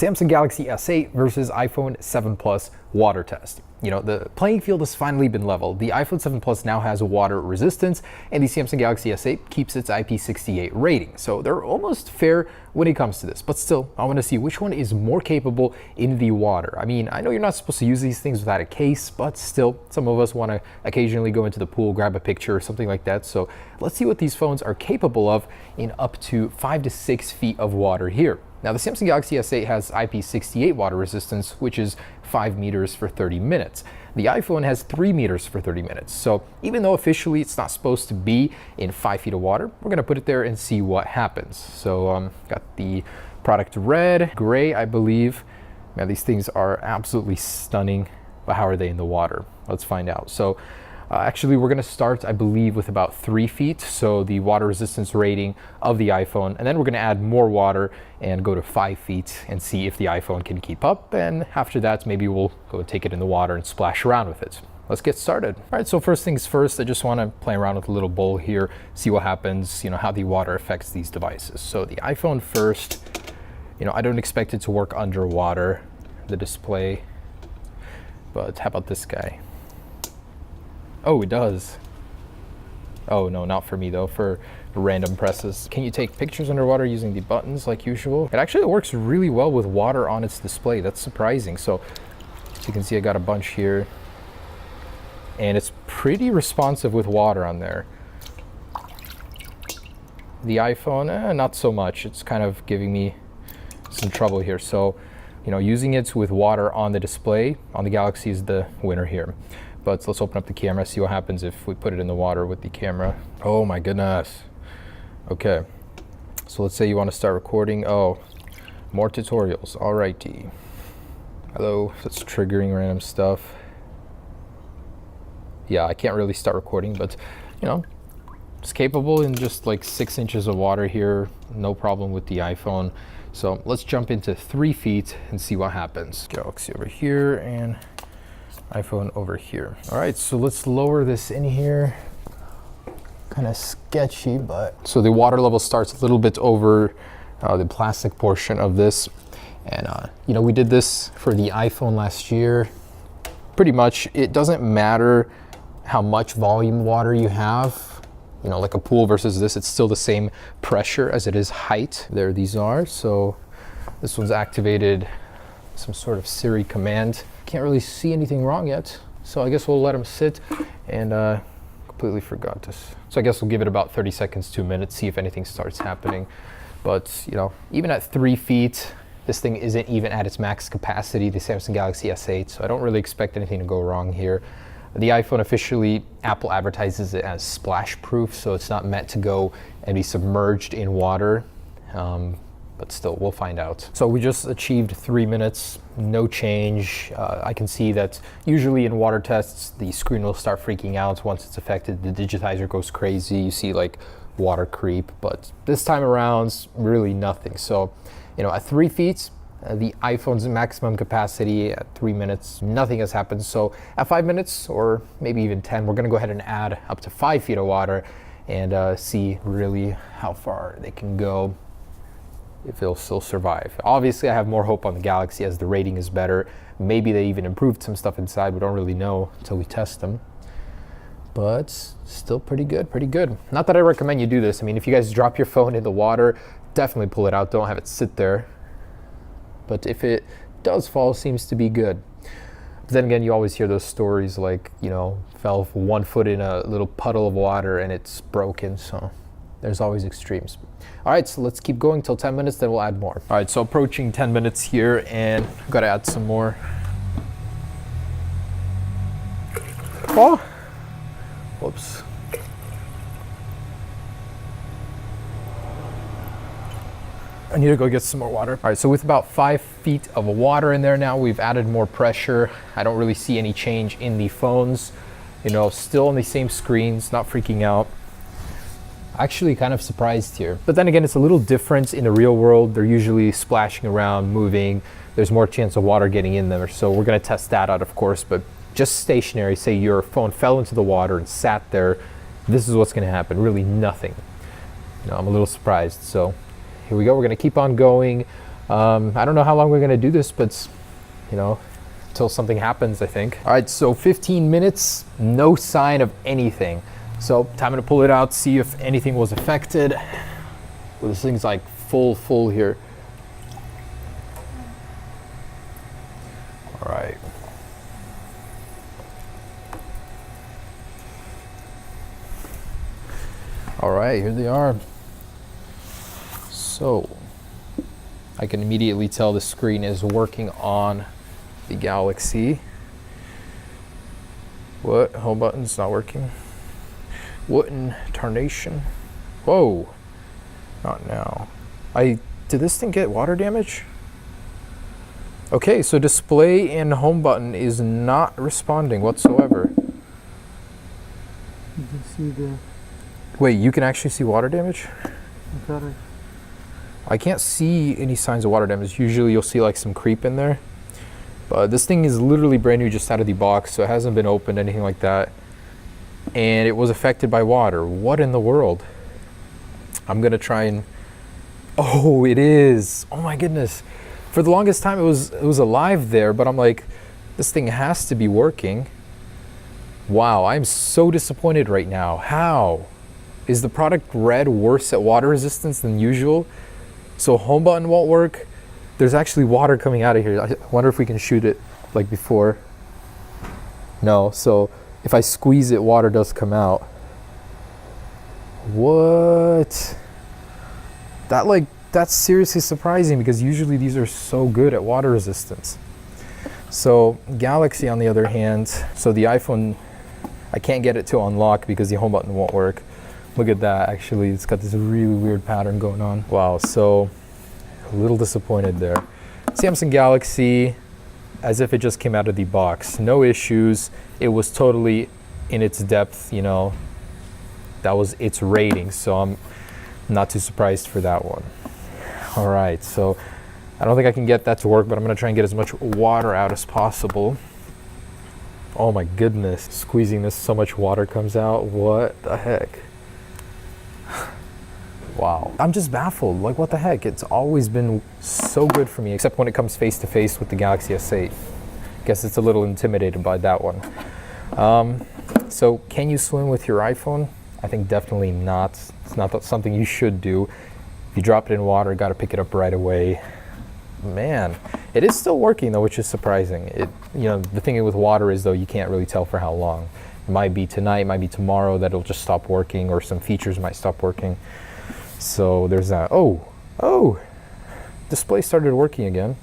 Samsung Galaxy S8 versus iPhone 7 Plus water test. You know, the playing field has finally been leveled. The iPhone 7 Plus now has water resistance, and the Samsung Galaxy S8 keeps its IP68 rating. So they're almost fair when it comes to this. But still, I want to see which one is more capable in the water. I mean, I know you're not supposed to use these things without a case, but still, some of us want to occasionally go into the pool, grab a picture or something like that. So let's see what these phones are capable of in up to 5 to 6 feet of water here. Now, the Samsung Galaxy S8 has IP68 water resistance, which is 5 meters for 30 minutes. The iPhone has 3 meters for 30 minutes. So even though officially it's not supposed to be in 5 feet of water, we're gonna put it there and see what happens. So got the product red, gray, I believe. Man, these things are absolutely stunning, but how are they in the water? Let's find out. So actually, we're gonna start, I believe, with about 3 feet, so the water resistance rating of the iPhone, and then we're gonna add more water and go to 5 feet and see if the iPhone can keep up, and after that, maybe we'll go take it in the water and splash around with it. Let's get started. All right, so first things first, I just wanna play around with a little bowl here, see what happens, you know, how the water affects these devices. So the iPhone first, you know, I don't expect it to work underwater, the display, but how about this guy? Oh, it does. Oh no, not for me though, for random presses. Can you take pictures underwater using the buttons like usual? It actually works really well with water on its display. That's surprising. So as you can see, I got a bunch here, and it's pretty responsive with water on there. The iPhone, not so much. It's kind of giving me some trouble here. So, you know, using it with water on the display on the Galaxy is the winner here. But let's open up the camera, see what happens if we put it in the water with the camera. Oh my goodness. Okay, so let's say you want to start recording. Oh, more tutorials, alrighty. Hello, that's triggering random stuff. Yeah, I can't really start recording, but you know, it's capable in just like 6 inches of water here. No problem with the iPhone. So let's jump into 3 feet and see what happens. Galaxy over here and iPhone over here. All right, so let's lower this in here. Kind of sketchy, but. So the water level starts a little bit over the plastic portion of this. And you know, we did this for the iPhone last year. Pretty much, it doesn't matter how much volume water you have. You know, like a pool versus this, it's still the same pressure as it is height. There these are. So this one's activated some sort of Siri command. Can't really see anything wrong yet, so I guess we'll let them sit. And completely forgot this. So I guess we'll give it about 30 seconds to a minute, see if anything starts happening. But you know, even at 3 feet, this thing isn't even at its max capacity, the Samsung Galaxy S8, so I don't really expect anything to go wrong here. The iPhone officially, Apple advertises it as splash proof, so it's not meant to go and be submerged in water. But still, we'll find out. So we just achieved 3 minutes, no change. I can see that usually in water tests, the screen will start freaking out once it's affected. The digitizer goes crazy. You see like water creep, but this time around, really nothing. So, you know, at 3 feet, the iPhone's maximum capacity at 3 minutes, nothing has happened. So at 5 minutes or maybe even 10, we're gonna go ahead and add up to 5 feet of water and see really how far they can go, if it'll still survive. Obviously, I have more hope on the Galaxy as the rating is better. Maybe they even improved some stuff inside. We don't really know until we test them. But still pretty good, pretty good. Not that I recommend you do this. I mean, if you guys drop your phone in the water, definitely pull it out. Don't have it sit there. But if it does fall, seems to be good. But then again, you always hear those stories like, you know, fell 1 foot in a little puddle of water and it's broken, so there's always extremes. All right, so let's keep going till 10 minutes, then we'll add more. All right, so approaching 10 minutes here, and I've got to add some more. Oh, whoops. I need to go get some more water. All right, so with about 5 feet of water in there now, we've added more pressure. I don't really see any change in the phones. You know, still on the same screens, not freaking out. Actually kind of surprised here. But then again, it's a little different in the real world. They're usually splashing around, moving. There's more chance of water getting in there. So we're gonna test that out, of course, but just stationary, say your phone fell into the water and sat there, this is what's gonna happen, really nothing. You know, I'm a little surprised. So here we go, we're gonna keep on going. I don't know how long we're gonna do this, but you know, until something happens, I think. All right, so 15 minutes, no sign of anything. So time to pull it out, see if anything was affected. Well, this thing's like full here. All right. All right, here they are. So I can immediately tell the screen is working on the Galaxy. What? Home button's not working? What in tarnation? Whoa. Not now. Did this thing get water damage? Okay, so display and home button is not responding whatsoever. You can see the... Wait, you can actually see water damage? Correct. I can't see any signs of water damage. Usually you'll see like some creep in there. But this thing is literally brand new, just out of the box, so it hasn't been opened, anything like that. And it was affected by water. What in the world? I'm gonna try and... Oh, it is. Oh my goodness. For the longest time it was alive there, but I'm like, this thing has to be working. Wow, I'm so disappointed right now. How? Is the product Red worse at water resistance than usual? So home button won't work. There's actually water coming out of here. I wonder if we can shoot it like before. No, so if I squeeze it, water does come out. What? That's seriously surprising, because usually these are so good at water resistance. So Galaxy on the other hand, so the iPhone, I can't get it to unlock because the home button won't work. Look at that, actually, it's got this really weird pattern going on. Wow, so a little disappointed there. Samsung Galaxy, as if it just came out of the box. No issues, it was totally in its depth, you know, that was its rating, so I'm not too surprised for that one. All right, so I don't think I can get that to work, but I'm gonna try and get as much water out as possible. Oh my goodness, squeezing this, so much water comes out. What the heck? Wow, I'm just baffled. Like, what the heck? It's always been so good for me, except when it comes face to face with the Galaxy S8. Guess it's a little intimidated by that one. So can you swim with your iPhone? I think definitely not. It's not something you should do. If you drop it in water, got to pick it up right away. Man, it is still working though, which is surprising. You know, the thing with water is though, you can't really tell for how long. It might be tonight, it might be tomorrow that it'll just stop working, or some features might stop working. So there's that. Oh, display started working again.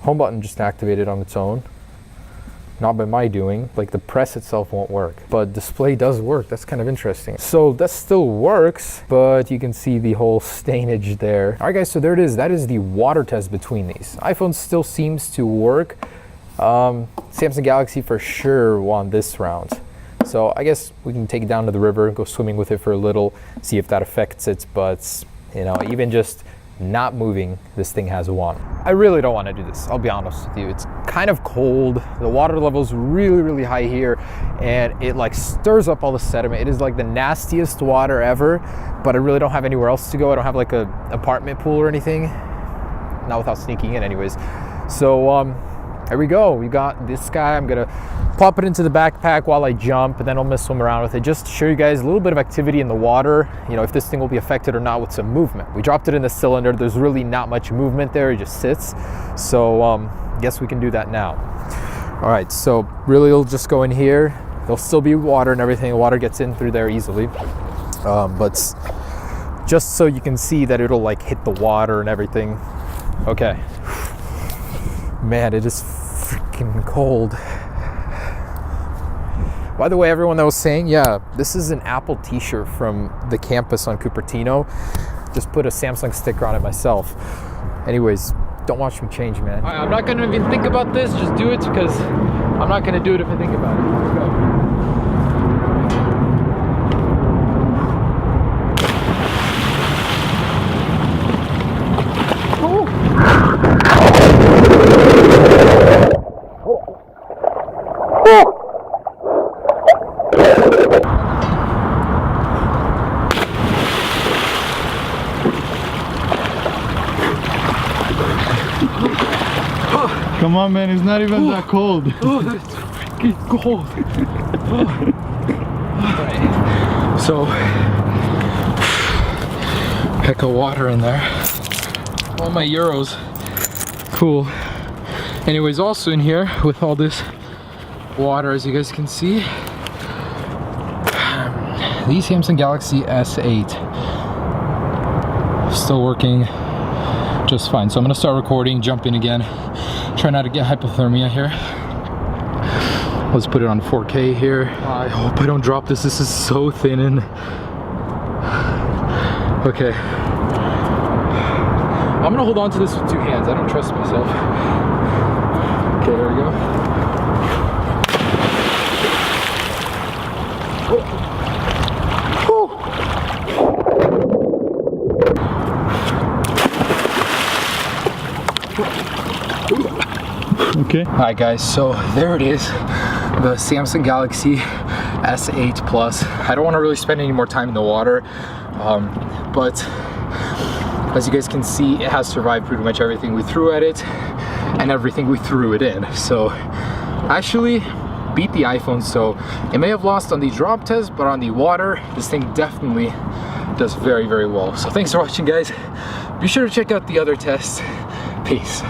Home button just activated on its own. Not by my doing, like the press itself won't work, but display does work. That's kind of interesting. So that still works, but you can see the whole stainage there. All right guys, so there it is. That is the water test between these. iPhone still seems to work. Samsung Galaxy for sure won this round. So I guess we can take it down to the river, go swimming with it for a little, see if that affects it. But you know, even just not moving, this thing has won. I really don't want to do this, I'll be honest with you. It's kind of cold, the water level's really high here, and it like stirs up all the sediment. It is like the nastiest water ever, but I really don't have anywhere else to go. I don't have like a apartment pool or anything, not without sneaking in anyways. So there we go, we got this guy. I'm gonna pop it into the backpack while I jump, and then I'm gonna swim around with it just to show you guys a little bit of activity in the water, you know, if this thing will be affected or not with some movement. We dropped it in the cylinder, there's really not much movement there, it just sits. So guess we can do that now. All right, so really it'll just go in here. There'll still be water and everything, the water gets in through there easily. But just so you can see that it'll like hit the water and everything. Okay. Man, it is freaking cold. By the way, everyone that was saying, yeah, this is an Apple t-shirt from the campus on Cupertino. Just put a Samsung sticker on it myself. Anyways, don't watch me change, man. All right, I'm not gonna even think about this, just do it, because I'm not gonna do it if I think about it. Let's go. Come on, man, it's not even that cold. Oh, that's freaking cold. Alright, so heck of water in there. All my euros. Cool. Anyways, also in here with all this water, as you guys can see, the Samsung Galaxy S8 still working just fine. So I'm gonna start recording, jump in again, try not to get hypothermia here. Let's put it on 4K here. I hope I don't drop this. This is so thin and okay. I'm gonna hold on to this with 2 hands. I don't trust myself. Okay, there we go. Okay. Alright guys, so there it is, the Samsung Galaxy S8 Plus. I don't want to really spend any more time in the water, but as you guys can see, it has survived pretty much everything we threw at it and everything we threw it in. So actually beat the iPhone. So it may have lost on the drop test, but on the water, this thing definitely does very, very well. So thanks for watching, guys. Be sure to check out the other tests. Peace.